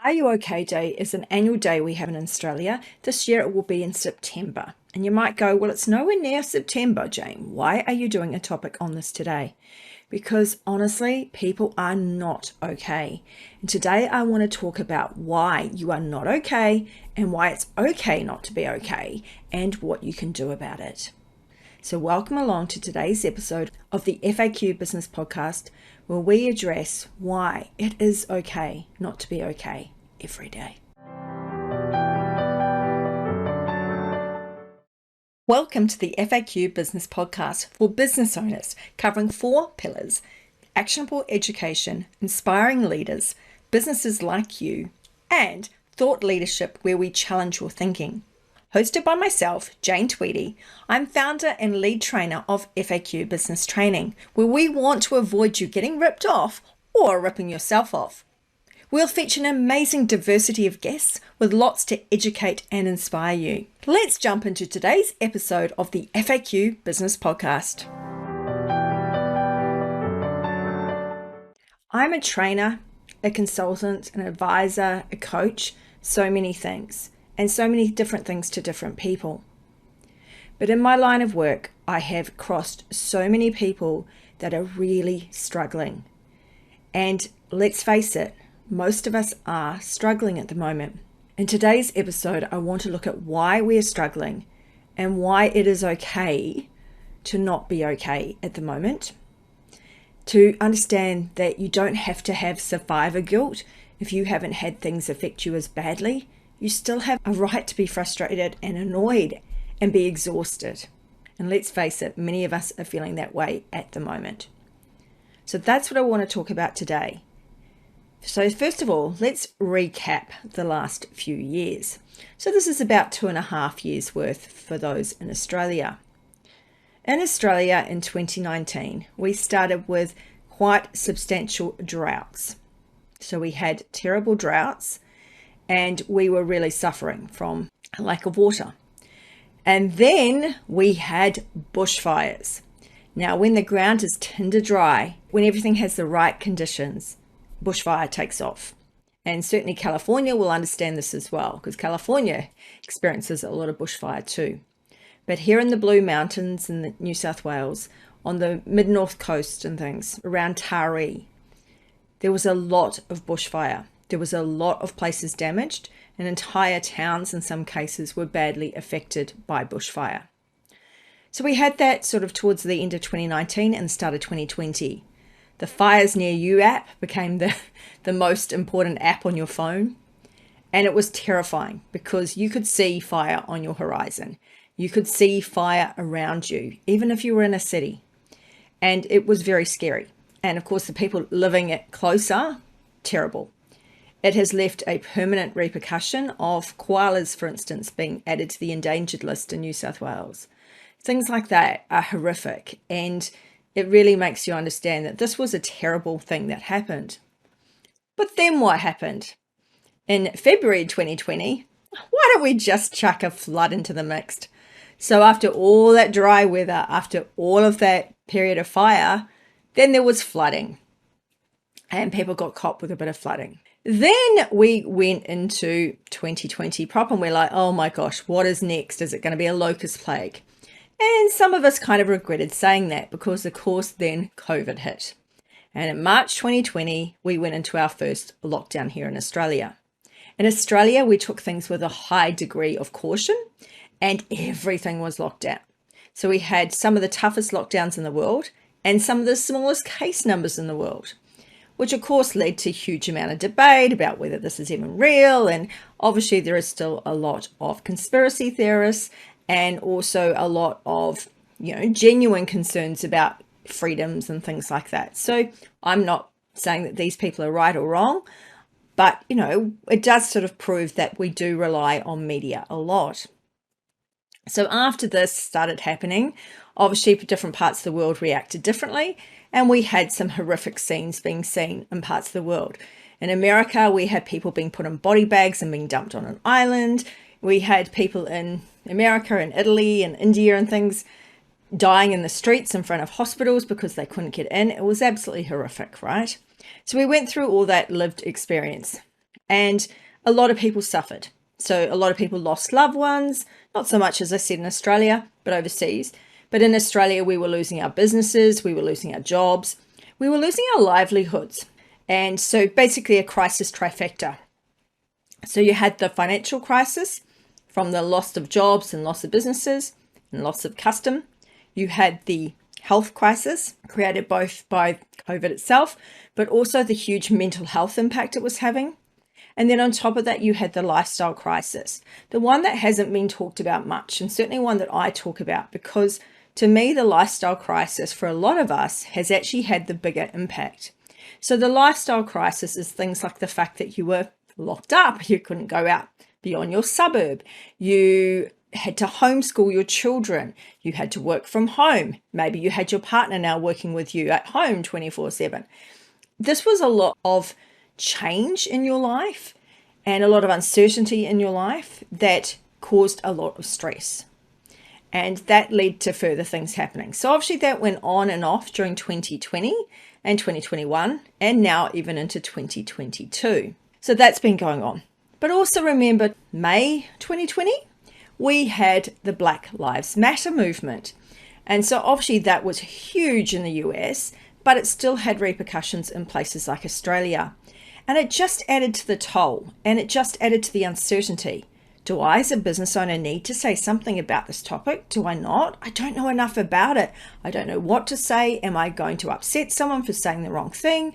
Are You OK Day is an annual day we have in Australia. This year it will be in September. And you might go, well, it's nowhere near September, Jane. Why are you doing a topic on this today? Because honestly, people are not okay. And today I want to talk about why you are not okay and why it's okay not to be okay and what you can do about it. So welcome along to today's episode of the FAQ Business Podcast, where we address why it is okay not to be okay every day. Welcome to the FAQ Business Podcast for business owners, covering 4 pillars: actionable education, inspiring leaders, businesses like you, and thought leadership, where we challenge your thinking. Hosted by myself, Jane Tweedy, I'm founder and lead trainer of FAQ Business Training, where we want to avoid you getting ripped off or ripping yourself off. We'll feature an amazing diversity of guests with lots to educate and inspire you. Let's jump into today's episode of the FAQ Business Podcast. I'm a trainer, a consultant, an advisor, a coach, so many things, and so many different things to different people. But in my line of work, I have crossed so many people that are really struggling. And let's face it, most of us are struggling at the moment. In today's episode, I want to look at why we are struggling and why it is okay to not be okay at the moment. To understand that you don't have to have survivor guilt if you haven't had things affect you as badly. You still have a right to be frustrated and annoyed and be exhausted. And let's face it, many of us are feeling that way at the moment. So that's what I want to talk about today. So first of all, let's recap the last few years. So this is about 2.5 years worth for those in Australia. In Australia in 2019, we started with quite substantial droughts. So we had terrible droughts and we were really suffering from a lack of water. And then we had bushfires. Now, when the ground is tinder dry, when everything has the right conditions, bushfire takes off. And certainly California will understand this as well, because California experiences a lot of bushfire too. But here in the Blue Mountains in New South Wales, on the mid-north coast and things, around Taree, there was a lot of bushfire. There was a lot of places damaged, and entire towns in some cases were badly affected by bushfire. So we had that sort of towards the end of 2019 and the start of 2020. The Fires Near You app became the most important app on your phone. And it was terrifying because you could see fire on your horizon. You could see fire around you, even if you were in a city. And it was very scary. And of course, the people living it closer, terrible. It has left a permanent repercussion of koalas, for instance, being added to the endangered list in New South Wales. Things like that are horrific, and it really makes you understand that this was a terrible thing that happened. But then what happened? In February 2020, why don't we just chuck a flood into the mix? So after all that dry weather, after all of that period of fire, then there was flooding. And people got caught with a bit of flooding. Then we went into 2020 proper and we're like, oh my gosh, what is next? Is it going to be a locust plague? And some of us kind of regretted saying that because, of course, then COVID hit. And in March 2020, we went into our first lockdown here in Australia. In Australia, we took things with a high degree of caution and everything was locked down. So we had some of the toughest lockdowns in the world and some of the smallest case numbers in the world, which of course led to a huge amount of debate about whether this is even real. And obviously there is still a lot of conspiracy theorists and also a lot of, genuine concerns about freedoms and things like that. So I'm not saying that these people are right or wrong, but, it does sort of prove that we do rely on media a lot. So after this started happening, obviously different parts of the world reacted differently, and we had some horrific scenes being seen in parts of the world. In America, we had people being put in body bags and being dumped on an island. We had people in America and Italy and India and things dying in the streets in front of hospitals because they couldn't get in. It was absolutely horrific, right? So we went through all that lived experience. And a lot of people suffered. So a lot of people lost loved ones, not so much as I said in Australia, but overseas. But in Australia, we were losing our businesses, we were losing our jobs, we were losing our livelihoods. And so basically a crisis trifecta. So you had the financial crisis from the loss of jobs and loss of businesses and loss of custom. You had the health crisis created both by COVID itself, but also the huge mental health impact it was having. And then on top of that, you had the lifestyle crisis, the one that hasn't been talked about much, and certainly one that I talk about, because to me, the lifestyle crisis for a lot of us has actually had the bigger impact. So the lifestyle crisis is things like the fact that you were locked up, you couldn't go out beyond your suburb, you had to homeschool your children, you had to work from home, maybe you had your partner now working with you at home 24/7. This was a lot of change in your life and a lot of uncertainty in your life that caused a lot of stress. And that led to further things happening. So obviously that went on and off during 2020 and 2021 and now even into 2022. So that's been going on. But also remember May 2020, we had the Black Lives Matter movement. And so obviously that was huge in the US, but it still had repercussions in places like Australia. And it just added to the toll and it just added to the uncertainty. Do I as a business owner need to say something about this topic? Do I not? I don't know enough about it. I don't know what to say. Am I going to upset someone for saying the wrong thing?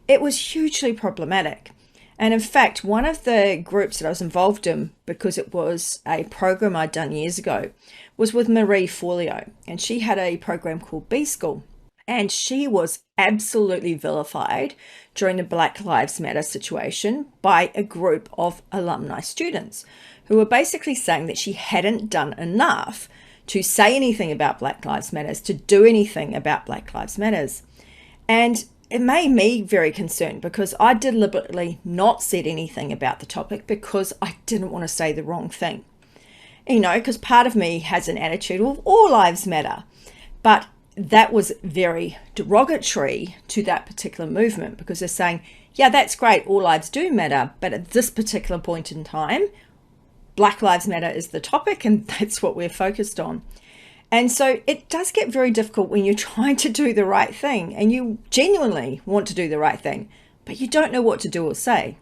It was hugely problematic. And in fact, one of the groups that I was involved in, because it was a program I'd done years ago, was with Marie Forleo. And she had a program called B School. And she was absolutely vilified during the Black Lives Matter situation by a group of alumni students who were basically saying that she hadn't done enough to say anything about Black Lives Matters, to do anything about Black Lives Matters. And it made me very concerned because I deliberately not said anything about the topic because I didn't want to say the wrong thing. You know, because part of me has an attitude of all lives matter. But that was very derogatory to that particular movement because they're saying, yeah, that's great, all lives do matter, but at this particular point in time, Black Lives Matter is the topic and that's what we're focused on. And so it does get very difficult when you're trying to do the right thing and you genuinely want to do the right thing, but you don't know what to do or say.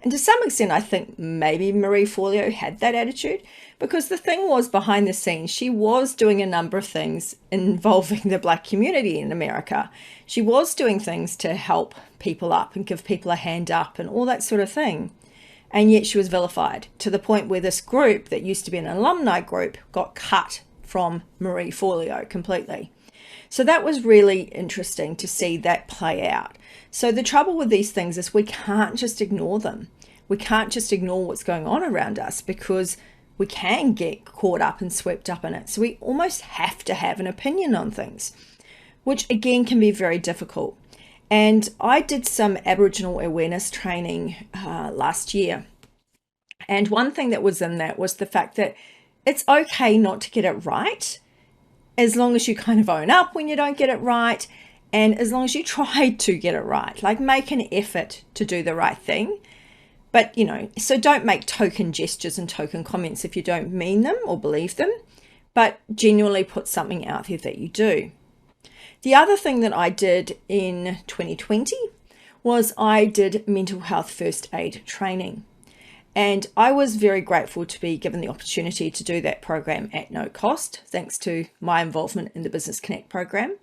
And to some extent, I think maybe Marie Forleo had that attitude because the thing was behind the scenes, she was doing a number of things involving the Black community in America. She was doing things to help people up and give people a hand up and all that sort of thing. And yet she was vilified to the point where this group that used to be an alumni group got cut from Marie Forleo completely. So that was really interesting to see that play out. So the trouble with these things is we can't just ignore them. We can't just ignore what's going on around us because we can get caught up and swept up in it. So we almost have to have an opinion on things, which again can be very difficult. And I did some Aboriginal awareness training last year. And one thing that was in that was the fact that it's okay not to get it right, as long as you kind of own up when you don't get it right, and as long as you try to get it right, like make an effort to do the right thing. But, you know, so don't make token gestures and token comments if you don't mean them or believe them, but genuinely put something out there that you do. The other thing that I did in 2020 was I did mental health first aid training. And I was very grateful to be given the opportunity to do that program at no cost, thanks to my involvement in the Business Connect program.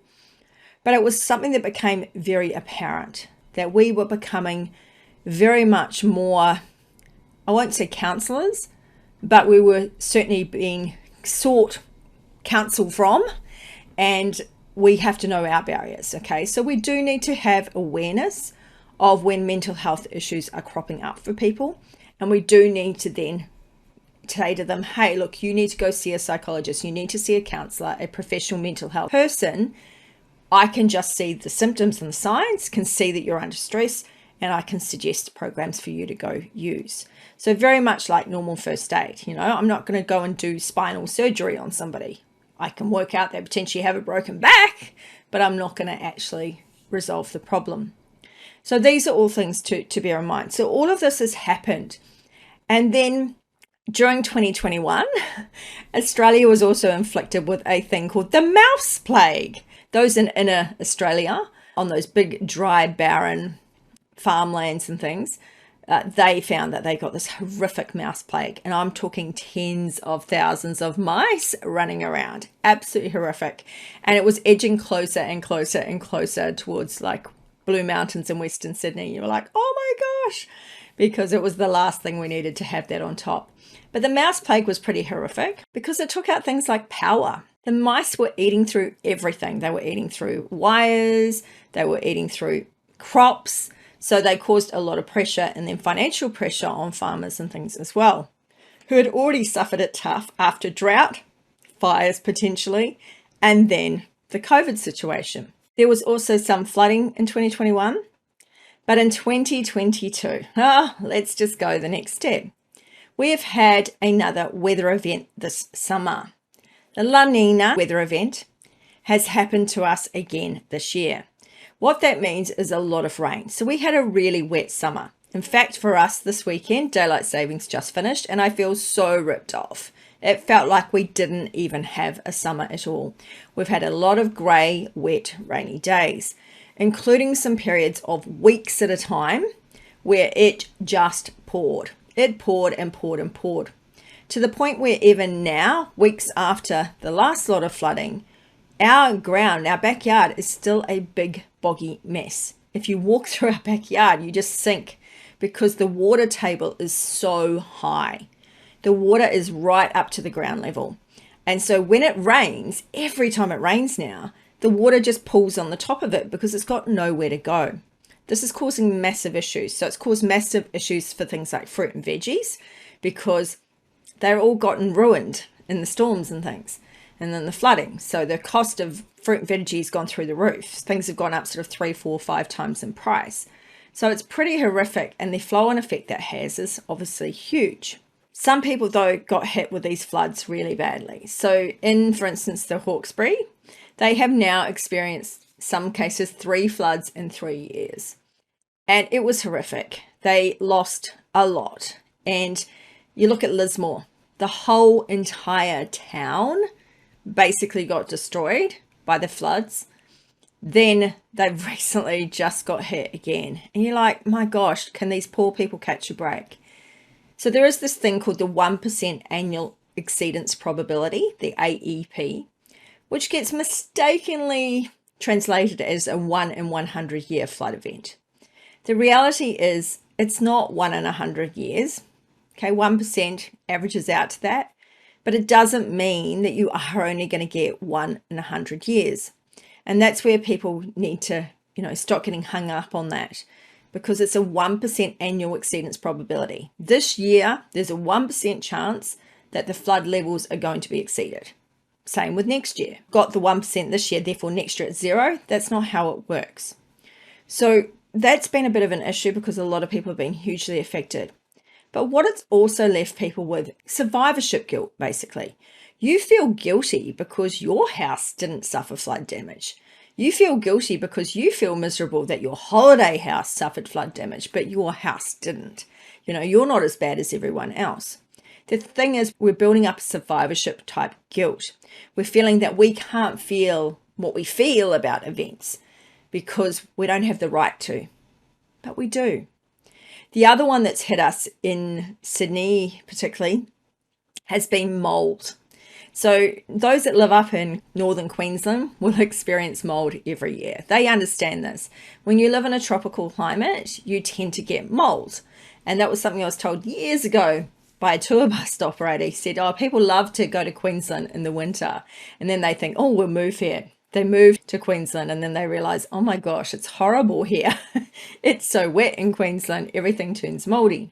But it was something that became very apparent that we were becoming very much more, I won't say counselors, but we were certainly being sought counsel from, and we have to know our barriers, okay? So we do need to have awareness of when mental health issues are cropping up for people. And we do need to then say to them, hey, look, you need to go see a psychologist. You need to see a counselor, a professional mental health person. I can just see the symptoms and the signs, can see that you're under stress, and I can suggest programs for you to go use. So very much like normal first aid, you know, I'm not going to go and do spinal surgery on somebody. I can work out they potentially have a broken back, but I'm not going to actually resolve the problem. So these are all things to bear in mind. So all of this has happened. And then during 2021, Australia was also inflicted with a thing called the mouse plague. Those in inner Australia, on those big, dry, barren farmlands and things, they found that they got this horrific mouse plague. And I'm talking tens of thousands of mice running around. Absolutely horrific. And it was edging closer and closer and closer towards like Blue Mountains in Western Sydney. You were like, oh my gosh, because it was the last thing we needed to have that on top. But the mouse plague was pretty horrific because it took out things like power. The mice were eating through everything. They were eating through wires, they were eating through crops. So they caused a lot of pressure and then financial pressure on farmers and things as well, who had already suffered it tough after drought, fires potentially, and then the COVID situation. There was also some flooding in 2021, but in 2022, let's just go the next step. We have had another weather event this summer. The La Nina weather event has happened to us again this year. What that means is a lot of rain. So we had a really wet summer. In fact, for us this weekend, daylight savings just finished and I feel so ripped off. It felt like we didn't even have a summer at all. We've had a lot of grey, wet, rainy days, including some periods of weeks at a time where it just poured. It poured and poured and poured to the point where even now, weeks after the last lot of flooding, our ground, our backyard is still a big boggy mess. If you walk through our backyard, you just sink because the water table is so high. The water is right up to the ground level. And so when it rains, every time it rains now, the water just pools on the top of it because it's got nowhere to go. This is causing massive issues. So it's caused massive issues for things like fruit and veggies because they're all gotten ruined in the storms and things. And then the flooding. So the cost of fruit and veggies has gone through the roof. Things have gone up sort of 3, 4, 5 times in price. So it's pretty horrific. And the flow-on effect that has is obviously huge. Some people, though, got hit with these floods really badly. So in, for instance, the Hawkesbury, they have now experienced, some cases, 3 floods in 3 years. And it was horrific. They lost a lot. And you look at Lismore, the whole entire town basically got destroyed by the floods. Then they've recently just got hit again. And you're like, my gosh, can these poor people catch a break? So there is this thing called the 1% annual exceedance probability, the AEP, which gets mistakenly translated as a 1 in 100 year flood event. The reality is it's not 1 in 100 years. Okay, 1% averages out to that. But it doesn't mean that you are only going to get 1 in 100 years. And that's where people need to, stop getting hung up on that because it's a 1% annual exceedance probability. This year, there's a 1% chance that the flood levels are going to be exceeded. Same with next year. Got the 1% this year, therefore next year it's 0. That's not how it works. So that's been a bit of an issue because a lot of people have been hugely affected. But what it's also left people with, survivorship guilt, basically. You feel guilty because your house didn't suffer flood damage. You feel guilty because you feel miserable that your holiday house suffered flood damage, but your house didn't. You're not as bad as everyone else. The thing is, we're building up a survivorship type guilt. We're feeling that we can't feel what we feel about events because we don't have the right to, but we do. The other one that's hit us in Sydney particularly has been mould. So those that live up in northern Queensland will experience mould every year. They understand this. When you live in a tropical climate, you tend to get mould. And that was something I was told years ago by a tour bus operator. He said, people love to go to Queensland in the winter. And then they think, we'll move here. They move to Queensland and then they realize, oh my gosh, it's horrible here. It's so wet in Queensland, everything turns mouldy.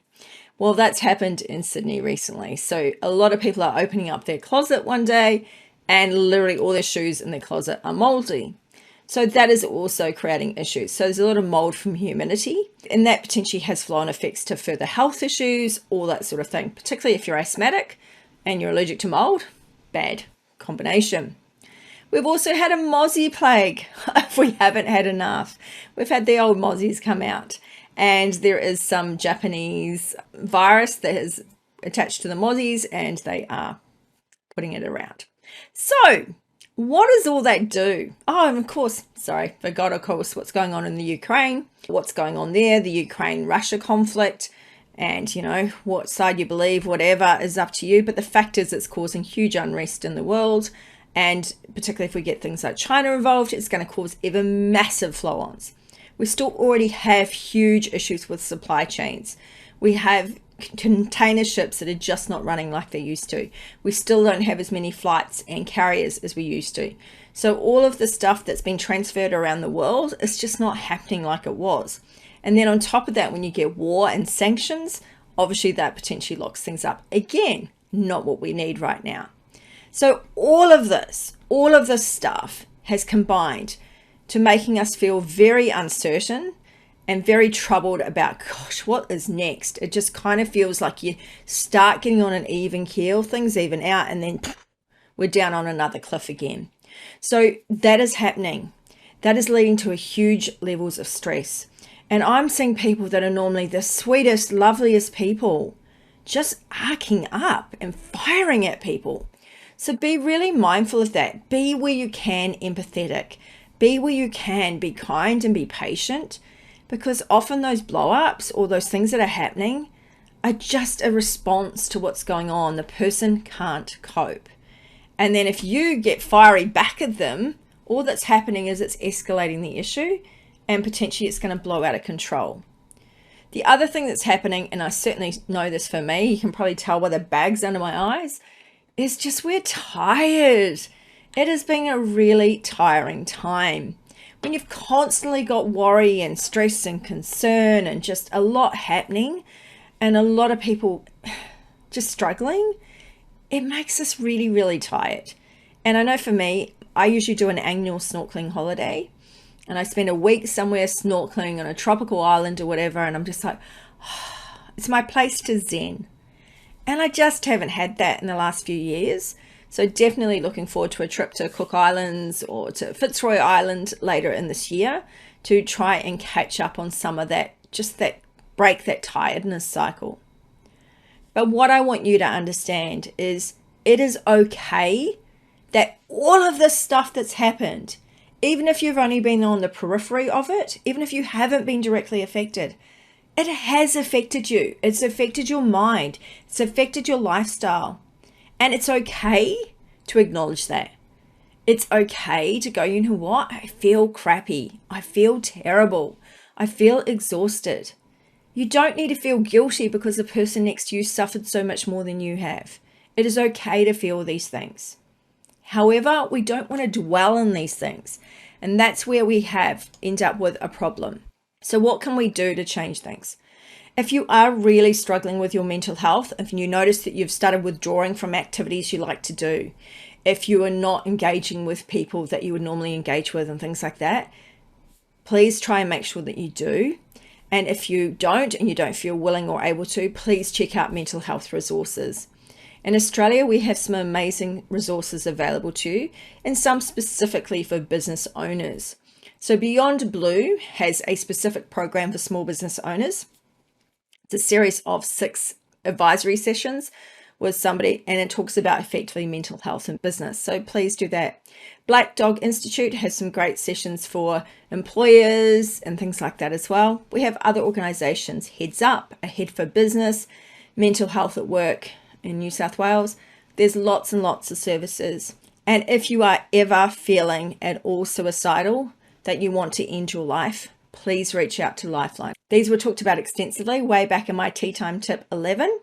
Well, that's happened in Sydney recently. So a lot of people are opening up their closet one day and literally all their shoes in their closet are mouldy. So that is also creating issues. So there's a lot of mold from humidity and that potentially has flow-on effects to further health issues, all that sort of thing, particularly if you're asthmatic and you're allergic to mold, bad combination. We've also had a mozzie plague, if we haven't had enough. We've had the old mozzies come out, and there is some Japanese virus that has attached to the mozzies, and they are putting it around. So what does all that do? Oh, and of course, forgot, of course, what's going on in the Ukraine, what's going on there, the Ukraine-Russia conflict, and, you know, what side you believe, whatever is up to you. But the fact is it's causing huge unrest in the world. And particularly if we get things like China involved, it's going to cause even massive flow-ons. We still already have huge issues with supply chains. We have container ships that are just not running like they used to. We still don't have as many flights and carriers as we used to. So all of the stuff that's been transferred around the world is just not happening like it was. And then on top of that, when you get war and sanctions, obviously that potentially locks things up. Again, not what we need right now. So all of this stuff has combined to making us feel very uncertain and very troubled about, gosh, what is next? It just kind of feels like you start getting on an even keel, things even out, and then we're down on another cliff again. So that is happening. That is leading to a huge levels of stress. And I'm seeing people that are normally the sweetest, loveliest people just arcing up and firing at people. So be really mindful of that. Be where you can empathetic. Be where you can be kind and be patient, because often those blow-ups or those things that are happening are just a response to what's going on. The person can't cope. And then if you get fiery back at them, all that's happening is it's escalating the issue and potentially it's going to blow out of control. The other thing that's happening, and I certainly know this for me, you can probably tell by the bags under my eyes, is just we're tired. It has been a really tiring time. When you've constantly got worry and stress and concern and just a lot happening and a lot of people just struggling, it makes us really, really tired. And I know for me, I usually do an annual snorkeling holiday and I spend a week somewhere snorkeling on a tropical island or whatever, and I'm just like, oh, it's my place to zen. And I just haven't had that in the last few years. So definitely looking forward to a trip to Cook Islands or to Fitzroy Island later in this year to try and catch up on some of that, just that break that tiredness cycle. But what I want you to understand is it is okay that all of this stuff that's happened, even if you've only been on the periphery of it, even if you haven't been directly affected, it has affected you. It's affected your mind. It's affected your lifestyle. And it's okay to acknowledge that. It's okay to go, you know what? I feel crappy. I feel terrible. I feel exhausted. You don't need to feel guilty because the person next to you suffered so much more than you have. It is okay to feel these things. However, we don't want to dwell on these things. And that's where we end up with a problem. So what can we do to change things? If you are really struggling with your mental health, if you notice that you've started withdrawing from activities you like to do, if you are not engaging with people that you would normally engage with and things like that, please try and make sure that you do. And if you don't and you don't feel willing or able to, please check out mental health resources. In Australia, we have some amazing resources available to you, and some specifically for business owners. So Beyond Blue has a specific program for small business owners. It's a series of 6 advisory sessions with somebody, and it talks about effectively mental health in business. So please do that. Black Dog Institute has some great sessions for employers and things like that as well. We have other organizations, Heads Up, Ahead for Business, Mental Health at Work in New South Wales. There's lots and lots of services. And if you are ever feeling at all suicidal, that you want to end your life, please reach out to Lifeline. These were talked about extensively way back in my Tea Time Tip 11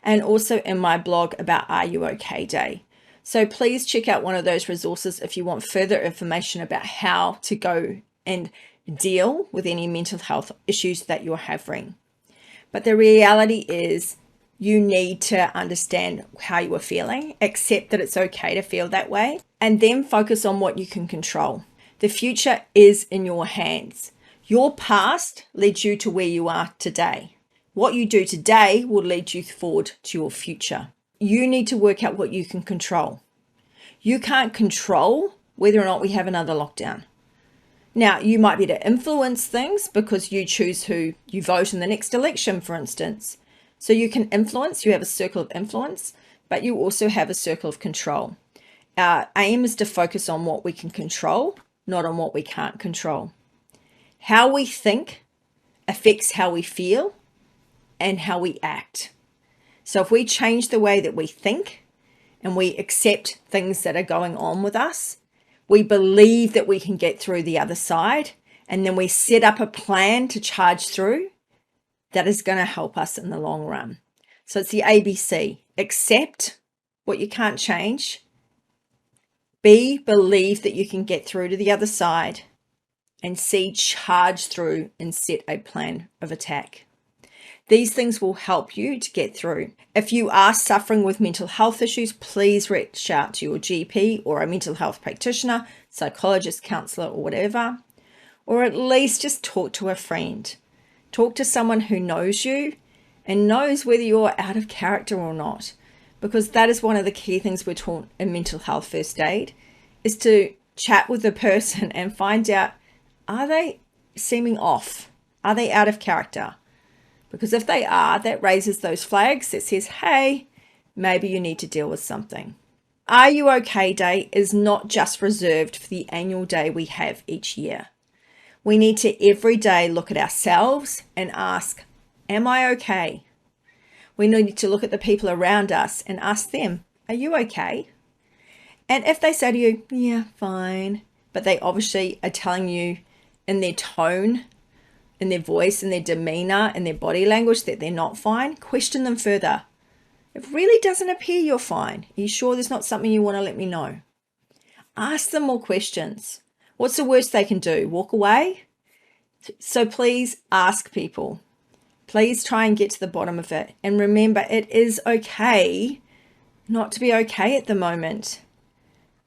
and also in my blog about Are You OK Day. So please check out one of those resources if you want further information about how to go and deal with any mental health issues that you're having. But the reality is you need to understand how you are feeling, accept that it's okay to feel that way, and then focus on what you can control. The future is in your hands. Your past leads you to where you are today. What you do today will lead you forward to your future. You need to work out what you can control. You can't control whether or not we have another lockdown. Now, you might be able to influence things because you choose who you vote in the next election, for instance. So you can influence, you have a circle of influence, but you also have a circle of control. Our aim is to focus on what we can control, not on what we can't control. How we think affects how we feel and how we act. So if we change the way that we think and we accept things that are going on with us, we believe that we can get through the other side, and then we set up a plan to charge through, that is going to help us in the long run. So it's the ABC. Accept what you can't change. B, believe that you can get through to the other side. And C, charge through and set a plan of attack. These things will help you to get through. If you are suffering with mental health issues, please reach out to your GP or a mental health practitioner, psychologist, counselor, or whatever. Or at least just talk to a friend. Talk to someone who knows you and knows whether you're out of character or not. Because that is one of the key things we're taught in mental health first aid, is to chat with the person and find out, are they seeming off? Are they out of character? Because if they are, that raises those flags that says, hey, maybe you need to deal with something. Are You Okay Day is not just reserved for the annual day we have each year. We need to every day look at ourselves and ask, am I okay? We need to look at the people around us and ask them, are you okay? And if they say to you, yeah, fine, but they obviously are telling you in their tone, in their voice, in their demeanor, in their body language that they're not fine, question them further. It really doesn't appear you're fine. Are you sure there's not something you want to let me know? Ask them more questions. What's the worst they can do? Walk away? So please ask people. Please try and get to the bottom of it. And remember, it is okay not to be okay at the moment.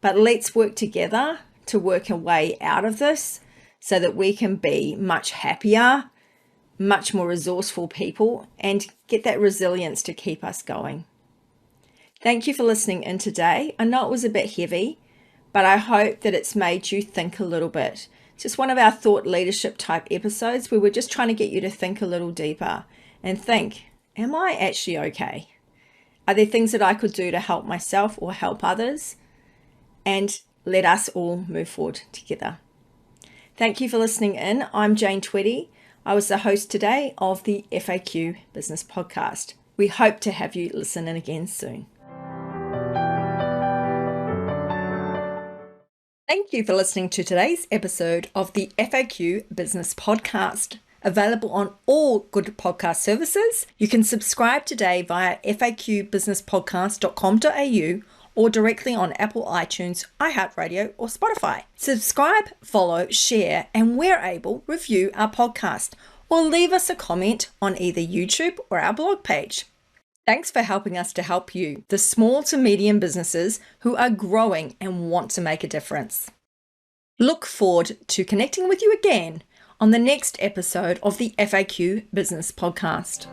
But let's work together to work a way out of this so that we can be much happier, much more resourceful people, and get that resilience to keep us going. Thank you for listening in today. I know it was a bit heavy, but I hope that it's made you think a little bit. It's just one of our thought leadership type episodes where we're just trying to get you to think a little deeper and think, am I actually okay? Are there things that I could do to help myself or help others? And let us all move forward together. Thank you for listening in. I'm Jane Tweedy. I was the host today of the FAQ Business Podcast. We hope to have you listen in again soon. Thank you for listening to today's episode of the FAQ Business Podcast, available on all good podcast services. You can subscribe today via faqbusinesspodcast.com.au or directly on Apple iTunes, iHeartRadio, or Spotify. Subscribe, follow, share, and where able, review our podcast or leave us a comment on either YouTube or our blog page. Thanks for helping us to help you, the small to medium businesses who are growing and want to make a difference. Look forward to connecting with you again on the next episode of the FAQ Business Podcast.